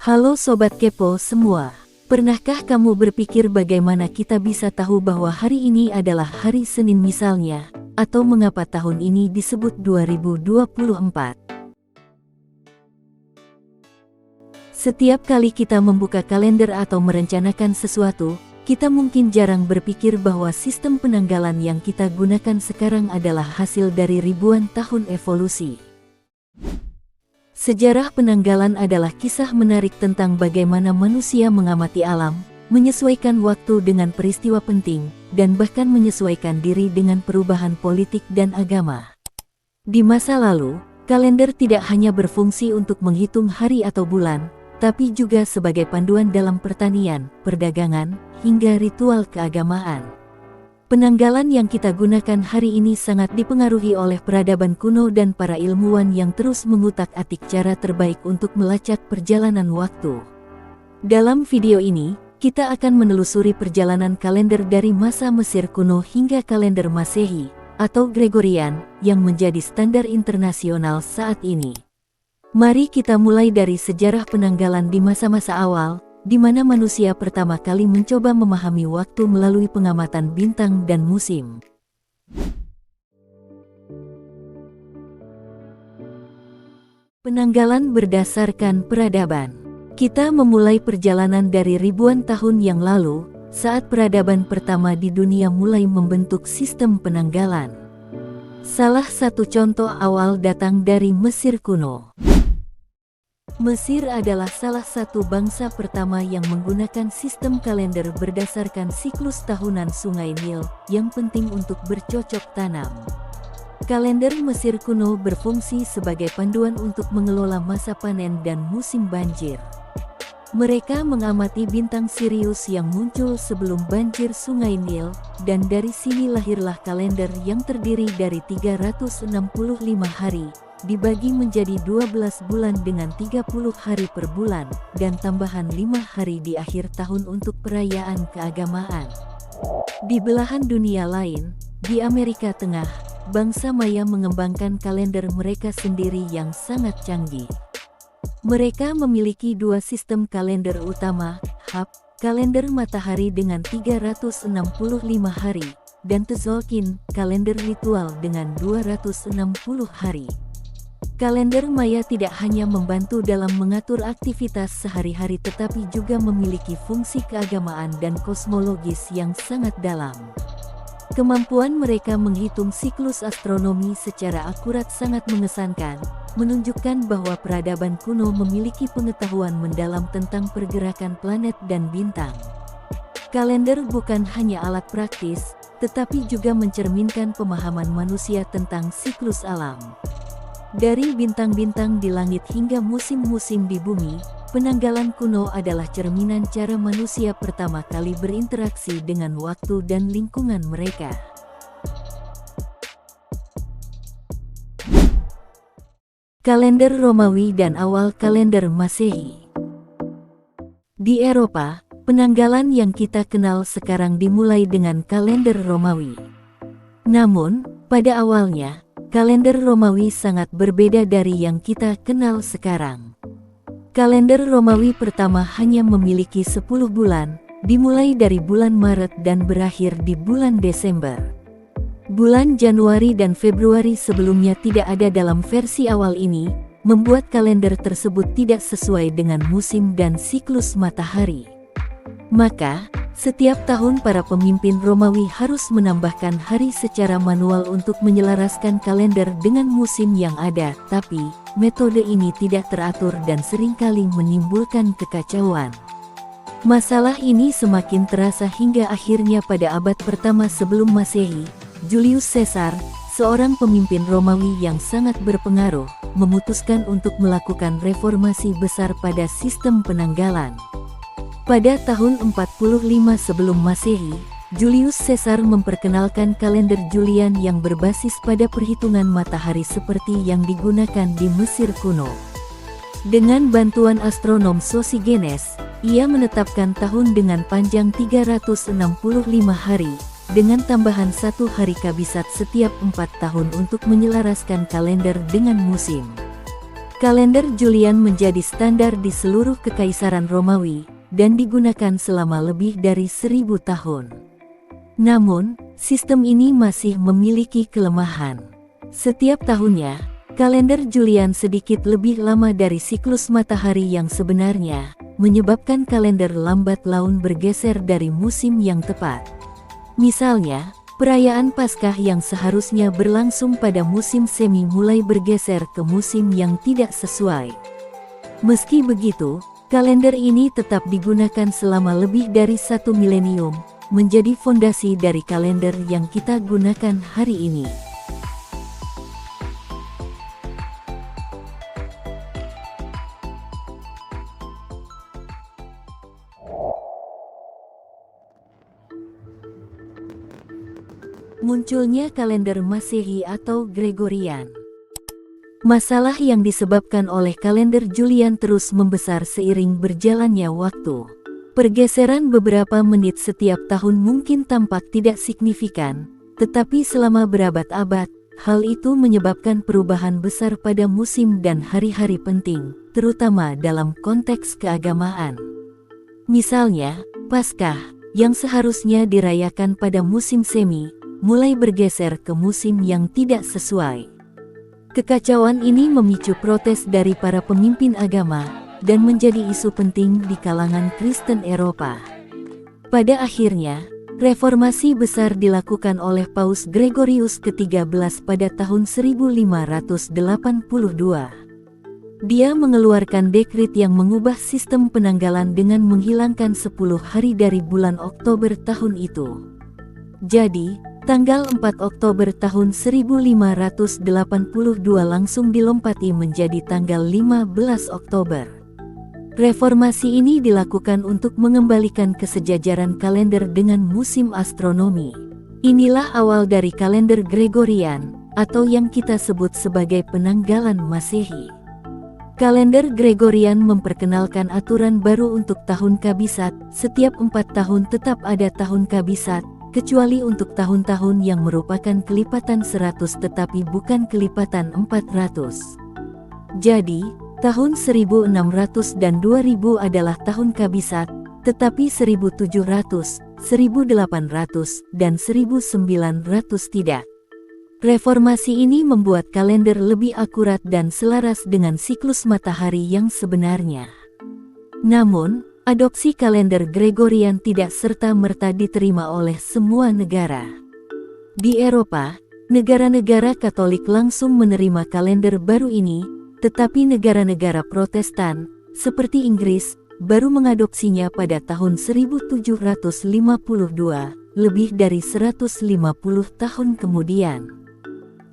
Halo Sobat Kepo semua, pernahkah kamu berpikir bagaimana kita bisa tahu bahwa hari ini adalah hari Senin misalnya, atau mengapa tahun ini disebut 2024? Setiap kali kita membuka kalender atau merencanakan sesuatu, kita mungkin jarang berpikir bahwa sistem penanggalan yang kita gunakan sekarang adalah hasil dari ribuan tahun evolusi. Sejarah penanggalan adalah kisah menarik tentang bagaimana manusia mengamati alam, menyesuaikan waktu dengan peristiwa penting, dan bahkan menyesuaikan diri dengan perubahan politik dan agama. Di masa lalu, kalender tidak hanya berfungsi untuk menghitung hari atau bulan, tapi juga sebagai panduan dalam pertanian, perdagangan, hingga ritual keagamaan. Penanggalan yang kita gunakan hari ini sangat dipengaruhi oleh peradaban kuno dan para ilmuwan yang terus mengutak-atik cara terbaik untuk melacak perjalanan waktu. Dalam video ini, kita akan menelusuri perjalanan kalender dari masa Mesir kuno hingga kalender Masehi, atau Gregorian, yang menjadi standar internasional saat ini. Mari kita mulai dari sejarah penanggalan di masa-masa awal, di mana manusia pertama kali mencoba memahami waktu melalui pengamatan bintang dan musim. Penanggalan berdasarkan peradaban. Kita memulai perjalanan dari ribuan tahun yang lalu, saat peradaban pertama di dunia mulai membentuk sistem penanggalan. Salah satu contoh awal datang dari Mesir kuno. Mesir adalah salah satu bangsa pertama yang menggunakan sistem kalender berdasarkan siklus tahunan Sungai Nil, yang penting untuk bercocok tanam. Kalender Mesir kuno berfungsi sebagai panduan untuk mengelola masa panen dan musim banjir. Mereka mengamati bintang Sirius yang muncul sebelum banjir Sungai Nil, dan dari sini lahirlah kalender yang terdiri dari 365 hari, dibagi menjadi 12 bulan dengan 30 hari per bulan, dan tambahan 5 hari di akhir tahun untuk perayaan keagamaan. Di belahan dunia lain, di Amerika Tengah, bangsa Maya mengembangkan kalender mereka sendiri yang sangat canggih. Mereka memiliki dua sistem kalender utama, Hap, kalender matahari dengan 365 hari, dan Tzolk'in, kalender ritual dengan 260 hari. Kalender Maya tidak hanya membantu dalam mengatur aktivitas sehari-hari tetapi juga memiliki fungsi keagamaan dan kosmologis yang sangat dalam. Kemampuan mereka menghitung siklus astronomi secara akurat sangat mengesankan, menunjukkan bahwa peradaban kuno memiliki pengetahuan mendalam tentang pergerakan planet dan bintang. Kalender bukan hanya alat praktis, tetapi juga mencerminkan pemahaman manusia tentang siklus alam. Dari bintang-bintang di langit hingga musim-musim di bumi, penanggalan kuno adalah cerminan cara manusia pertama kali berinteraksi dengan waktu dan lingkungan mereka. Kalender Romawi dan awal kalender Masehi. Di Eropa, penanggalan yang kita kenal sekarang dimulai dengan kalender Romawi. Namun, pada awalnya, kalender Romawi sangat berbeda dari yang kita kenal sekarang. Kalender Romawi pertama hanya memiliki 10 bulan, dimulai dari bulan Maret dan berakhir di bulan Desember. Bulan Januari dan Februari sebelumnya tidak ada dalam versi awal ini, membuat kalender tersebut tidak sesuai dengan musim dan siklus matahari. Maka, setiap tahun para pemimpin Romawi harus menambahkan hari secara manual untuk menyelaraskan kalender dengan musim yang ada, tapi metode ini tidak teratur dan seringkali menimbulkan kekacauan. Masalah ini semakin terasa hingga akhirnya pada abad pertama sebelum Masehi, Julius Caesar, seorang pemimpin Romawi yang sangat berpengaruh, memutuskan untuk melakukan reformasi besar pada sistem penanggalan. Pada tahun 45 sebelum Masehi, Julius Caesar memperkenalkan kalender Julian yang berbasis pada perhitungan matahari seperti yang digunakan di Mesir kuno. Dengan bantuan astronom Sosigenes, ia menetapkan tahun dengan panjang 365 hari, dengan tambahan 1 hari kabisat setiap 4 tahun untuk menyelaraskan kalender dengan musim. Kalender Julian menjadi standar di seluruh Kekaisaran Romawi dan digunakan selama lebih dari 1000 tahun. Namun, sistem ini masih memiliki kelemahan. Setiap tahunnya, kalender Julian sedikit lebih lama dari siklus matahari yang sebenarnya, menyebabkan kalender lambat laun bergeser dari musim yang tepat. Misalnya, perayaan Paskah yang seharusnya berlangsung pada musim semi mulai bergeser ke musim yang tidak sesuai. Meski begitu, kalender ini tetap digunakan selama lebih dari 1 milenium, menjadi fondasi dari kalender yang kita gunakan hari ini. Munculnya kalender Masehi atau Gregorian. Masalah yang disebabkan oleh kalender Julian terus membesar seiring berjalannya waktu. Pergeseran beberapa menit setiap tahun mungkin tampak tidak signifikan, tetapi selama berabad-abad, hal itu menyebabkan perubahan besar pada musim dan hari-hari penting, terutama dalam konteks keagamaan. Misalnya, Paskah, yang seharusnya dirayakan pada musim semi, mulai bergeser ke musim yang tidak sesuai. Kekacauan ini memicu protes dari para pemimpin agama dan menjadi isu penting di kalangan Kristen Eropa. Pada akhirnya, reformasi besar dilakukan oleh Paus Gregorius ke-13 pada tahun 1582. Dia mengeluarkan dekret yang mengubah sistem penanggalan dengan menghilangkan 10 hari dari bulan Oktober tahun itu. Jadi, tanggal 4 Oktober tahun 1582 langsung dilompati menjadi tanggal 15 Oktober. Reformasi ini dilakukan untuk mengembalikan kesejajaran kalender dengan musim astronomi. Inilah awal dari kalender Gregorian, atau yang kita sebut sebagai penanggalan Masehi. Kalender Gregorian memperkenalkan aturan baru untuk tahun kabisat. Setiap 4 tahun tetap ada tahun kabisat, kecuali untuk tahun-tahun yang merupakan kelipatan 100 tetapi bukan kelipatan 400. Jadi, tahun 1600 dan 2000 adalah tahun kabisat, tetapi 1700, 1800, dan 1900 tidak. Reformasi ini membuat kalender lebih akurat dan selaras dengan siklus matahari yang sebenarnya. Namun, adopsi kalender Gregorian tidak serta-merta diterima oleh semua negara. Di Eropa, negara-negara Katolik langsung menerima kalender baru ini, tetapi negara-negara Protestan, seperti Inggris, baru mengadopsinya pada tahun 1752, lebih dari 150 tahun kemudian.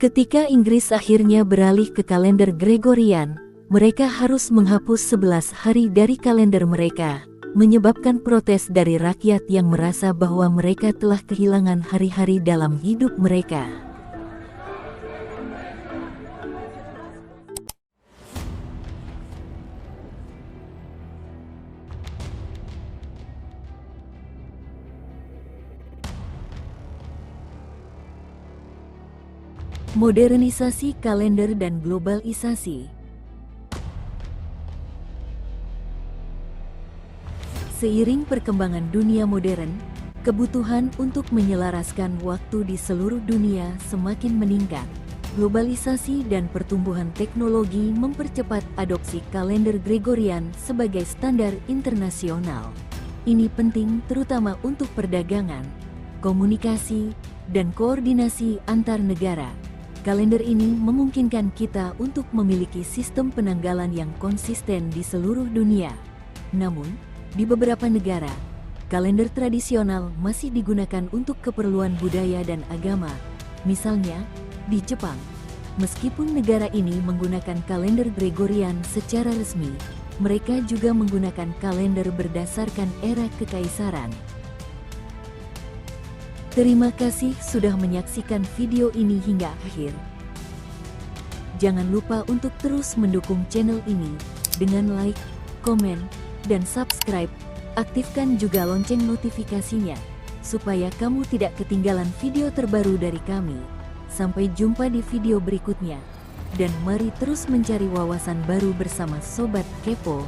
Ketika Inggris akhirnya beralih ke kalender Gregorian, mereka harus menghapus 11 hari dari kalender mereka, menyebabkan protes dari rakyat yang merasa bahwa mereka telah kehilangan hari-hari dalam hidup mereka. Modernisasi kalender dan globalisasi. Seiring perkembangan dunia modern, kebutuhan untuk menyelaraskan waktu di seluruh dunia semakin meningkat. Globalisasi dan pertumbuhan teknologi mempercepat adopsi kalender Gregorian sebagai standar internasional. Ini penting terutama untuk perdagangan, komunikasi, dan koordinasi antar negara. Kalender ini memungkinkan kita untuk memiliki sistem penanggalan yang konsisten di seluruh dunia. Namun, di beberapa negara, kalender tradisional masih digunakan untuk keperluan budaya dan agama. Misalnya, di Jepang, meskipun negara ini menggunakan kalender Gregorian secara resmi, mereka juga menggunakan kalender berdasarkan era kekaisaran. Terima kasih sudah menyaksikan video ini hingga akhir. Jangan lupa untuk terus mendukung channel ini dengan like, komen, dan subscribe. Aktifkan juga lonceng notifikasinya, supaya kamu tidak ketinggalan video terbaru dari kami. Sampai jumpa di video berikutnya. dan mari terus mencari wawasan baru bersama Sobat Kepo.